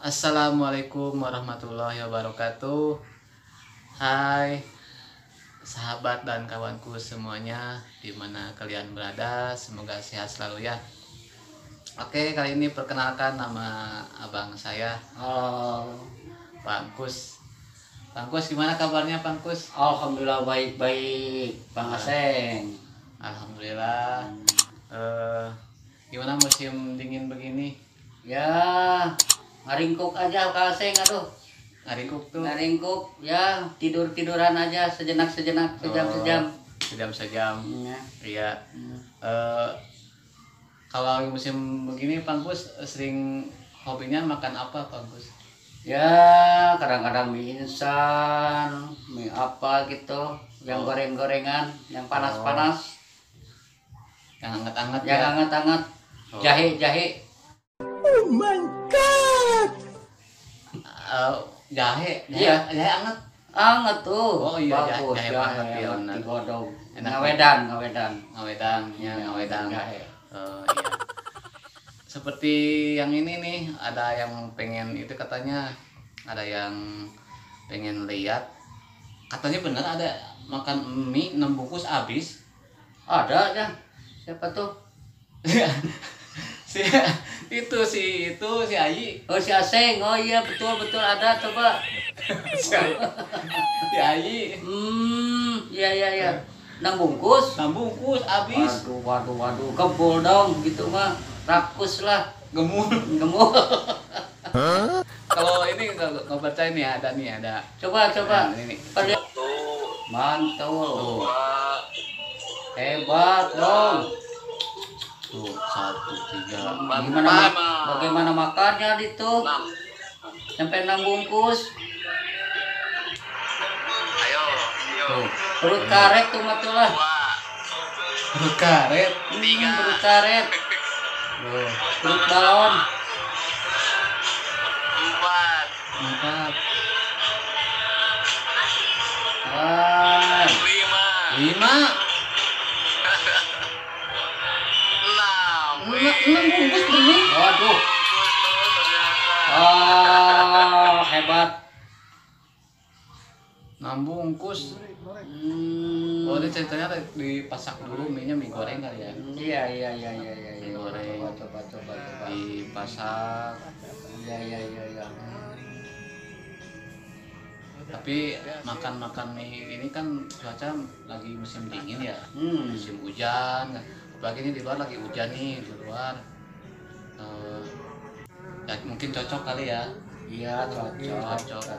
Assalamualaikum warahmatullahi wabarakatuh. Hai sahabat dan kawanku semuanya, dimana kalian berada, semoga sehat selalu ya. Oke, kali ini perkenalkan, nama abang saya, Pangkus. Pangkus, gimana kabarnya Pangkus? Alhamdulillah baik-baik, Bang Aseng. Alhamdulillah. Gimana musim dingin begini? Ya, ngaringkuk aja Kang Aseng, aduh. Ngarikuk tuh? Ngaringkuk, ya tidur-tiduran aja sejenak-sejenak, sejam-sejam. Sejam-sejam. Ya. Iya. Kalau musim begini Pangkus sering hobinya makan apa Pangkus? Ya, kadang-kadang mie instan, mie apa gitu, yang goreng-gorengan, yang panas-panas, Yang hangat-hangat yang ya? hangat-hangat, Oh. jahe-jahe. Jahe? Iya. Jahe hangat? Anget tuh. Oh iya, bagus, jahe hangat, iya yang benar. digodong. Enak. Ngawedan. Ngawedang, ya ngawedang. Jahe. Iya. Seperti yang ini nih, ada yang pengen itu katanya, ada yang pengen lihat. Katanya benar ada makan mie 6 bungkus habis. Ada aja. Siapa tuh? si si Ayi. Oh, si Aseng. Oh iya, betul ada, coba. Si Ayi. Iya. 6 bungkus. 6 bungkus habis. Waduh. Kebul dong gitu mah. Rakus lah. Gemul. Gemuk. Kalau ini nggak percaya nih, ada. Coba. Nah, ini nih. Perlihat. Mantul. Tuh. Hebat dong. Tuh, 1, 3, 4. Bagaimana makannya itu? Sampai 6 bungkus. Tuh. Perut karet tuh mah tuh lah. Perut karet. Perut karet. Tuh. Perut balon. 4. 5. 6 bungkus benih. Waduh. Hebat. 6 bungkus. Oh, ini ceritanya dipasak dulu mie-nya, mie goreng kali ya. Iya. Mie goreng. Coba. Dipasak. Iya. Tapi makan mie ini kan cuaca lagi musim dingin ya. Musim hujan. Apalagi ini di luar lagi hujan nih, di luar. Ya mungkin cocok kali ya. Iya, cocok.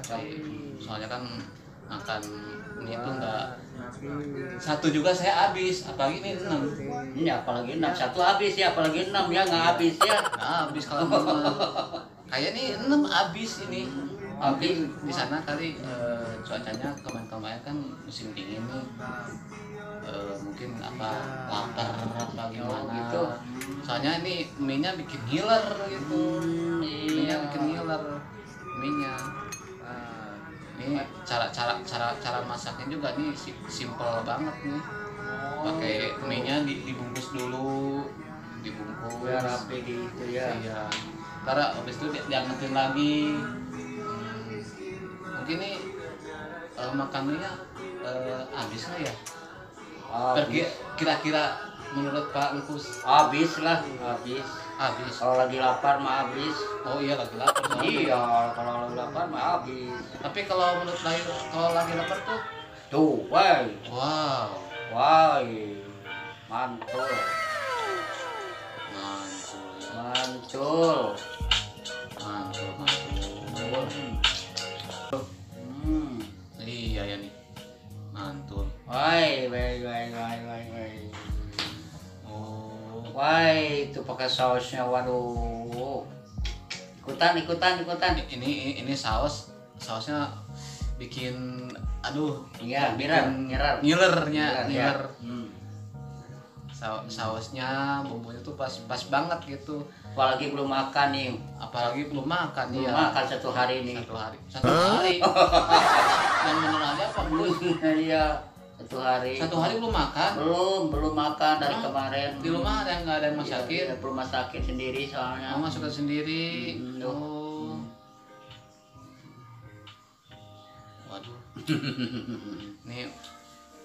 Soalnya kan makan mie itu enggak satu juga saya habis, apalagi ini 6. Ini apalagi 6. Satu habis ya, apalagi 6 ya, nggak habis ya. Habis kalau 6. Kayak ini 6 habis ini. Habis. Di sana kali cuacanya kemarin kan musim dingin nih. Mungkin apa lapar apa gimana gitu. Soalnya ini mie-nya bikin ngiler gitu. Mie-nya bikin ngiler mie-nya. Ini cara masaknya juga nih simple banget nih. Pakai mie-nya dibungkus dulu, dibungkus Biar rapi gitu ya. iya. Ntar habis itu diangetin lagi. Mungkin nih makanannya habis lah ya. Pergi kira-kira menurut Pak Lukus Habis. habis. Kalau lagi lapar mah habis. Oh iya, lagi lapar soalnya. Iya, kalau lagi lapar mah habis. Tapi kalau menurut kalau lagi lapar tuh, Tuh, woi. wow, Mantul. mantul, mantul. Iya ya nih, mantul. Woi. Oh, Woi, itu pakai sausnya, waduh. Ikutan. ini sausnya bikin, aduh, Iya, bikin ngiler. ngilernya, Ya. ngiler. Sausnya, bumbunya tuh pas banget gitu. Apalagi belum makan nih. Apalagi belum makan Belum ya. makan 1 hari nih. Satu hari. Dan bener aja Pak Bus. Iya, 1 hari. 1 hari belum makan. Belum makan dari Emang kemarin. Di rumah nggak ada yang masakin. Iya, rumah sakit sendiri soalnya. Mama suka sendiri. Hmm. Oh,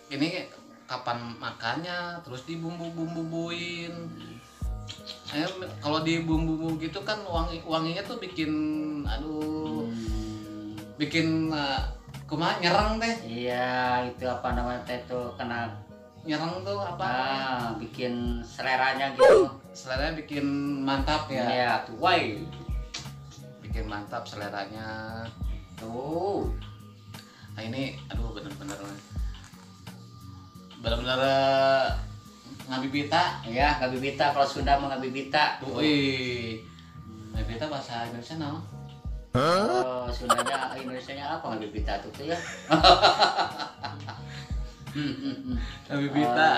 Ini kapan makannya, terus dibumbu-bumbuin. Kalau dibumbu gitu kan wanginya tuh bikin bikin kumaha nyerang teh. Iya, itu apa namanya teh tuh kena Nyerang tuh apa? Bikin seleranya gitu. Seleranya bikin mantap ya. Iya, tuh, woi. Bikin mantap seleranya. Tuh. Nah ini bener-bener ngabibita. Ya, ngabibita kalau Sunda mah ngabibita. Wih. Ngabibita bahasa Indonesia naon? Oh, Sundanya Indonesianya apa ngabibita tuh ya? Ngabibita.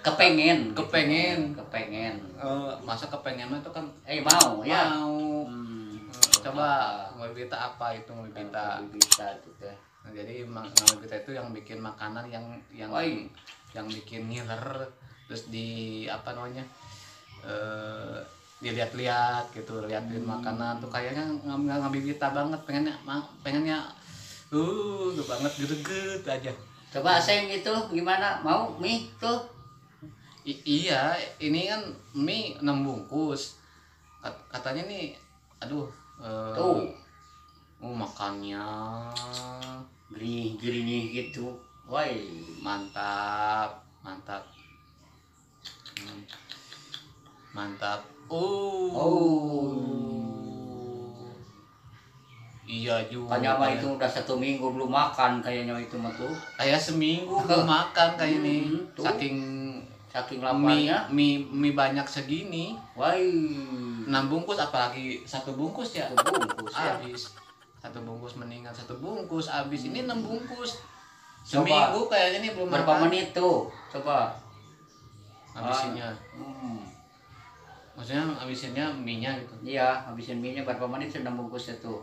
Kepengen. Masa kepengen itu kan Mau ya. Mau. Coba ngabibita apa itu ngabibita? Ngabibita itu teh. Nah, jadi ngabibita itu yang bikin makanan yang bikin ngiler, terus apa namanya? Dilihat-lihat gitu, liatin makanan tuh kayaknya ngabibita banget, pengennya banget greget aja. Coba Aseng itu gimana? Mau mie tuh? Iya, ini kan mie 6 bungkus. Katanya nih, tuh, makannya gerinih gitu. Woi, mantap. Mantap. Iya juga. Kayaknya itu udah 1 minggu belum makan kayaknya itu mah tuh. Kayak seminggu belum makan kayak ini. Saking laparnya. Mie banyak segini. Woi. 6 bungkus apalagi 1 bungkus ya. 1 bungkus ya. Habis. 1 bungkus mendingan 1 bungkus habis. Ini 6 bungkus. Coba. Seminggu kayaknya nih belum berapa makan. menit tuh? Coba. Habisinnya. Maksudnya habisinnya mie-nya gitu. Iya, habisin mie-nya berapa menit 6 bungkus itu.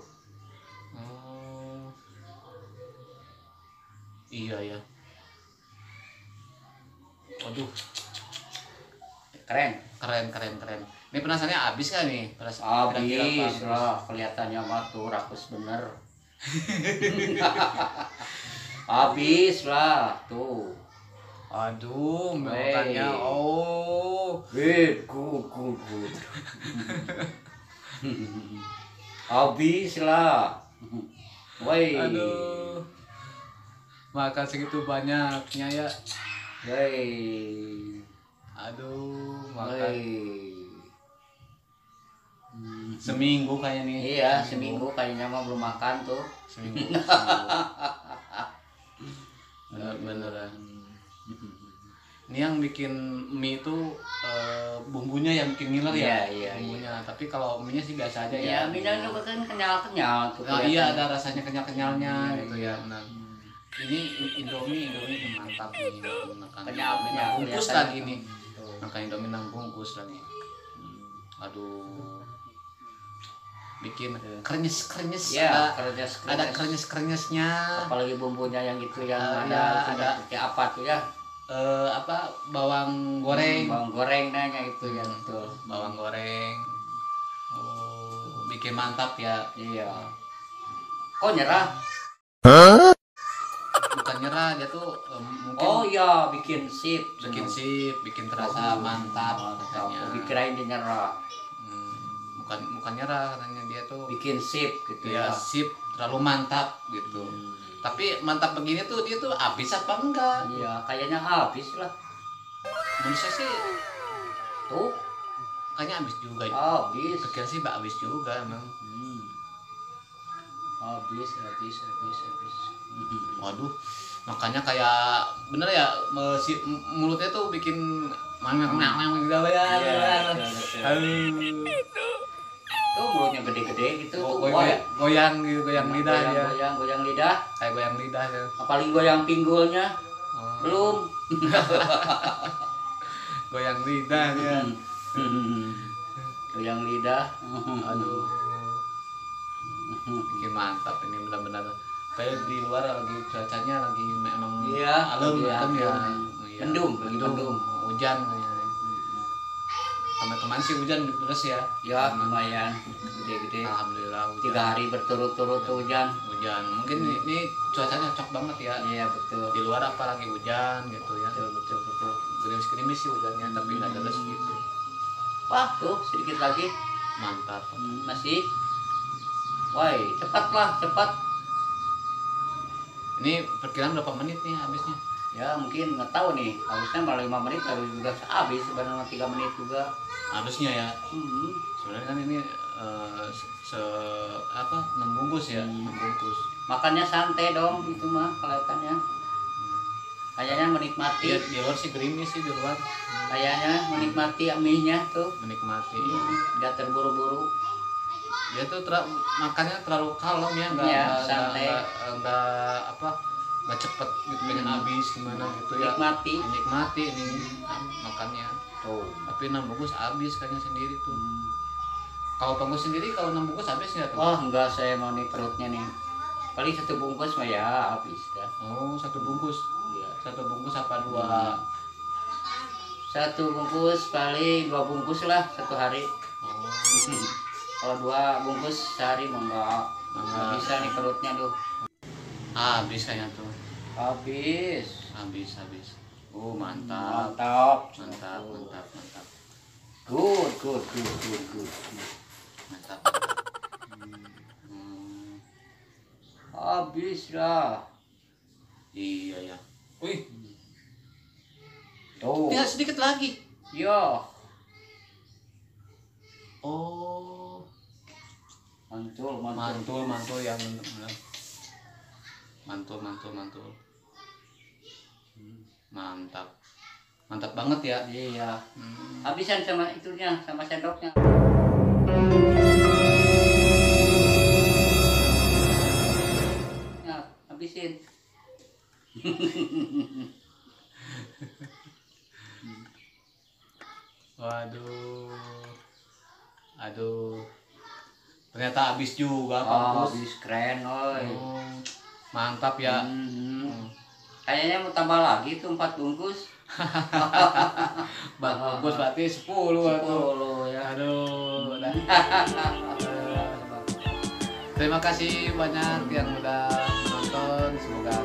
Iya ya. Waduh. Keren. Ini penasarannya habis kan nih? Habis lah, kelihatannya mah tuh rakus bener. Habis lah tuh. Aduh, makannya good. Habis lah. Woi. Aduh. Makan segitu banyaknya ya. Woi. Aduh, makan. Woi. Seminggu kayak nih. Iya, seminggu kayaknya mah belum makan tuh. Seminggu. Beneran. Ini yang bikin mie itu bumbunya yang bikin ngiler ya. Iya. Bumbunya. Tapi kalau mie-nya sih biasa aja ya. Iya, mie-nya juga kan kenyal tuh. Iya, ada rasanya kenyal-kenyalnya gitu ya. Benar. Ini Indomie mantap nih. Kenyal. Bungkus lagi nih. Makan Indomie 6 bungkus lagi. Aduh. Bikin krenyes ya, ada krenyesnya, apalagi bumbunya yang gitu yang ada kayak apa tuh ya, bawang goreng nanya itu ya, betul, bawang goreng. Bikin mantap ya. Iya. Kok nyerah? Bukan nyerah, dia tuh mungkin iya, bikin sip, bikin terasa mantap katanya. Dikirain dia nyerah. Bukan nyerah katanya, dia tuh bikin sip gitu ya. Sip, terlalu mantap gitu. Tapi mantap begini tuh dia tuh habis apa enggak? Iya, kayaknya habis lah. Menurut saya sih tuh kayaknya habis juga. Habis. Pikir sih habis juga emang. Habis. Waduh, makanya kayak bener ya, mulutnya tuh bikin gitu ya. Tuh mulutnya gede-gede gitu tuh. Goyang lidah ya. Goyang lidah. Kayak goyang lidah ya. Apalagi goyang pinggulnya. Belum. Goyang lidah ya. Goyang lidah. Aduh. Bikin mantap ini benar-benar. Kayak di luar lagi cuacanya lagi memang adem ya. Mendung, hujan kayaknya. Teman-teman sih hujan terus ya. Ya lumayan gede-gede. Alhamdulillah hujan. 3 hari berturut-turut tuh hujan. Hujan. Mungkin ini cuacanya cocok banget ya. Iya betul. Di luar apalagi hujan gitu ya. Betul betul betul. Gerimis-gerimis sih hujannya tapi nggak deras gitu. Wah tuh sedikit lagi. Mantap. Masih. Woi cepat lah cepat. Ini perkiraan berapa menit nih habisnya? Ya mungkin nggak tahu nih. Habisnya malah 5 menit harus juga habis sebenarnya 3 menit juga. Harusnya ya. Hmm. Sebenarnya kan ini apa 6 bungkus ya, 6 bungkus. Makannya santai dong itu mah kelihatannya. Kayaknya menikmati. Di luar sih gerimis sih di luar. Kayaknya menikmati mie-nya tuh. Menikmati. Nggak terburu-buru. Dia tuh makannya terlalu kalem ya, santai. nggak apa nggak cepet gitu pengen habis gimana gitu ya. Nikmati ini makannya. Tuh. Tapi 6 bungkus habis kayaknya sendiri tuh. Kalau Tonggo sendiri kalau 6 bungkus habis nggak tuh? Oh enggak, saya mau nih perutnya nih. Paling 1 bungkus mah ya habis dah. Oh 1 bungkus. Iya. 1 bungkus apa 2? 1 bungkus paling 2 bungkus lah 1 hari. Oh. Kalau 2 bungkus sehari mah enggak bisa nih perutnya tuh. Habis kayaknya tuh. Habis. Habis. Oh mantap. Mantap. Mantap. Good. Mantap. Habis lah. Iya ya. Wih, Tuh. tinggal sedikit lagi. Ya. Oh, Mantul. mantul yang benar. Mantul. Mantap banget ya. Iya. Habisan sama itunya, sama sendoknya. Nah, habisin. Waduh. Aduh. Ternyata habis juga, Pak Oh, Bos. habis keren, oi. Oh, mantap ya. Kayaknya mau tambah lagi tuh 4 bungkus. Bungkus berarti 10 atuh. 10 ya. Aduh. Terima kasih banyak yang udah menonton. Semoga